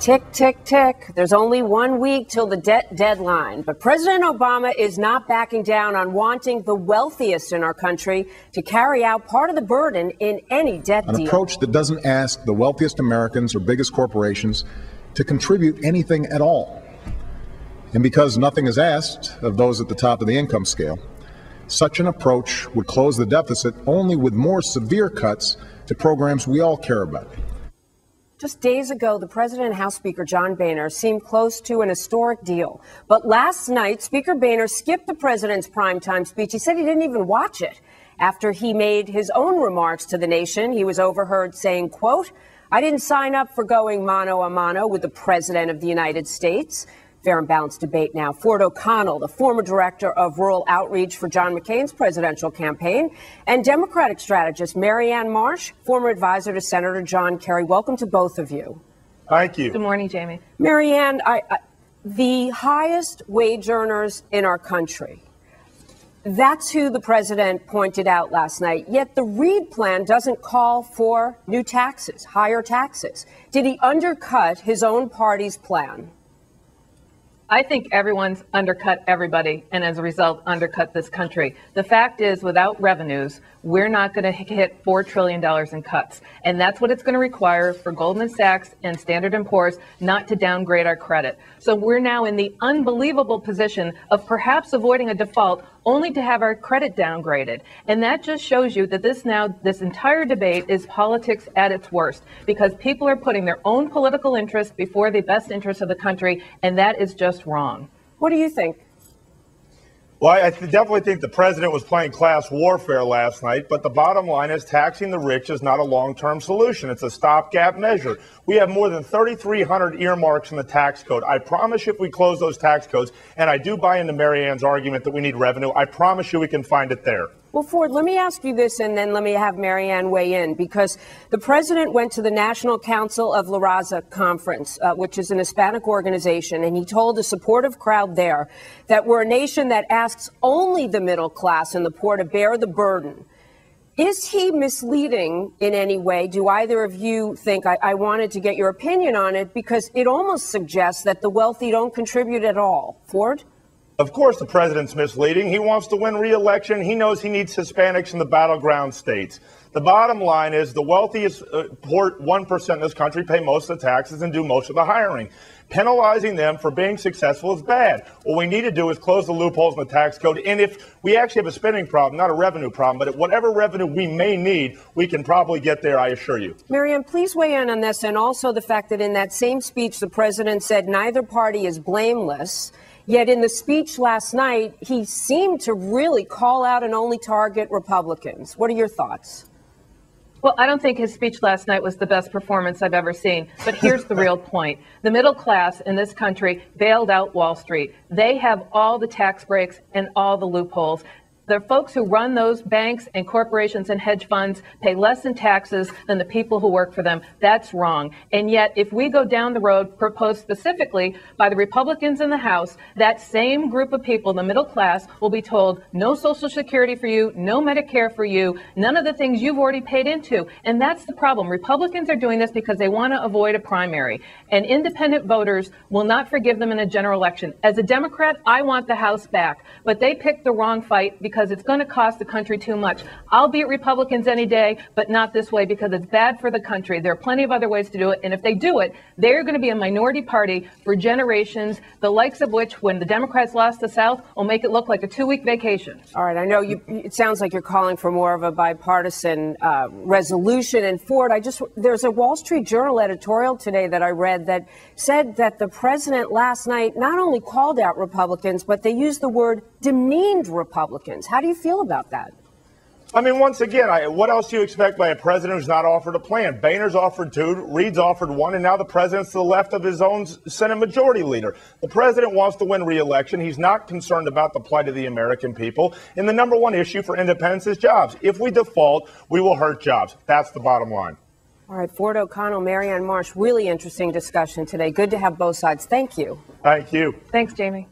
Tick, tick, tick. There's only 1 week till the debt deadline. But President Obama is not backing down on wanting the wealthiest in our country to carry out part of the burden in any debt deal. An approach that doesn't ask the wealthiest Americans or biggest corporations to contribute anything at all. And because nothing is asked of those at the top of the income scale, such an approach would close the deficit only with more severe cuts to programs we all care about. Just days ago, the President and House Speaker John Boehner seemed close to an historic deal. But last night, Speaker Boehner skipped the president's primetime speech. He said he didn't even watch it. After he made his own remarks to the nation, he was overheard saying, quote, "I didn't sign up for going mano a mano with the President of the United States." Fair and balanced debate now. Ford O'Connell, the former director of rural outreach for John McCain's presidential campaign, and Democratic strategist Marianne Marsh, former advisor to Senator John Kerry. Welcome to both of you. Thank you. Good morning, Jamie. Marianne, the highest wage earners in our country, that's who the president pointed out last night. Yet the Reid plan doesn't call for new taxes, higher taxes. Did he undercut his own party's plan? I think everyone's undercut everybody, and as a result, undercut this country. The fact is, without revenues, we're not going to hit $4 trillion in cuts. And that's what it's going to require for Goldman Sachs and Standard & Poor's not to downgrade our credit. So we're now in the unbelievable position of perhaps avoiding a default only to have our credit downgraded. And that just shows you that this entire debate is politics at its worst, because people are putting their own political interests before the best interests of the country, and that is just wrong. What do you think? Well, I definitely think the president was playing class warfare last night, but the bottom line is taxing the rich is not a long-term solution. It's a stopgap measure. We have more than 3,300 earmarks in the tax code. I promise you if we close those tax codes, and I do buy into Marianne's argument that we need revenue, I promise you we can find it there. Well, Ford, let me ask you this, and then let me have Marianne weigh in, because the president went to the National Council of La Raza conference, which is an Hispanic organization, and he told a supportive crowd there that we're a nation that asks only the middle class and the poor to bear the burden. Is he misleading in any way? Do either of you think? I wanted to get your opinion on it, because it almost suggests that the wealthy don't contribute at all. Ford? Of course the president's misleading. He wants to win re-election. He knows he needs Hispanics in the battleground states. The bottom line is the wealthiest 1% in this country pay most of the taxes and do most of the hiring. Penalizing them for being successful is bad. What we need to do is close the loopholes in the tax code. And if we actually have a spending problem, not a revenue problem, but whatever revenue we may need, we can probably get there, I assure you. Marianne, please weigh in on this, and also the fact that in that same speech, the president said neither party is blameless. Yet in the speech last night, he seemed to really call out and only target Republicans. What are your thoughts? Well, I don't think his speech last night was the best performance I've ever seen. But here's the real point. The middle class in this country bailed out Wall Street. They have all the tax breaks and all the loopholes. The folks who run those banks and corporations and hedge funds pay less in taxes than the people who work for them. That's wrong. And yet, if we go down the road proposed specifically by the Republicans in the House, that same group of people, the middle class, will be told no Social Security for you, no Medicare for you, none of the things you've already paid into. And that's the problem. Republicans are doing this because they want to avoid a primary. And independent voters will not forgive them in a general election. As a Democrat, I want the House back. But they picked the wrong fight because it's going to cost the country too much. I'll beat Republicans any day, but not this way, because it's bad for the country. There are plenty of other ways to do it. And if they do it, they're going to be a minority party for generations, the likes of which, when the Democrats lost the South, will make it look like a 2-week vacation. All right. I know it sounds like you're calling for more of a bipartisan resolution. And Ford, there's a Wall Street Journal editorial today that I read that said that the president last night not only called out Republicans, but they used the word demeaned Republicans. How do you feel about that? I mean, once again, what else do you expect by a president who's not offered a plan? Boehner's offered 2, Reid's offered 1, and now the president's to the left of his own Senate Majority Leader. The president wants to win re-election. He's not concerned about the plight of the American people. And the number one issue for independents is jobs. If we default, we will hurt jobs. That's the bottom line. All right, Ford O'Connell, Marianne Marsh, really interesting discussion today. Good to have both sides. Thank you. Thank you. Thanks, Jamie.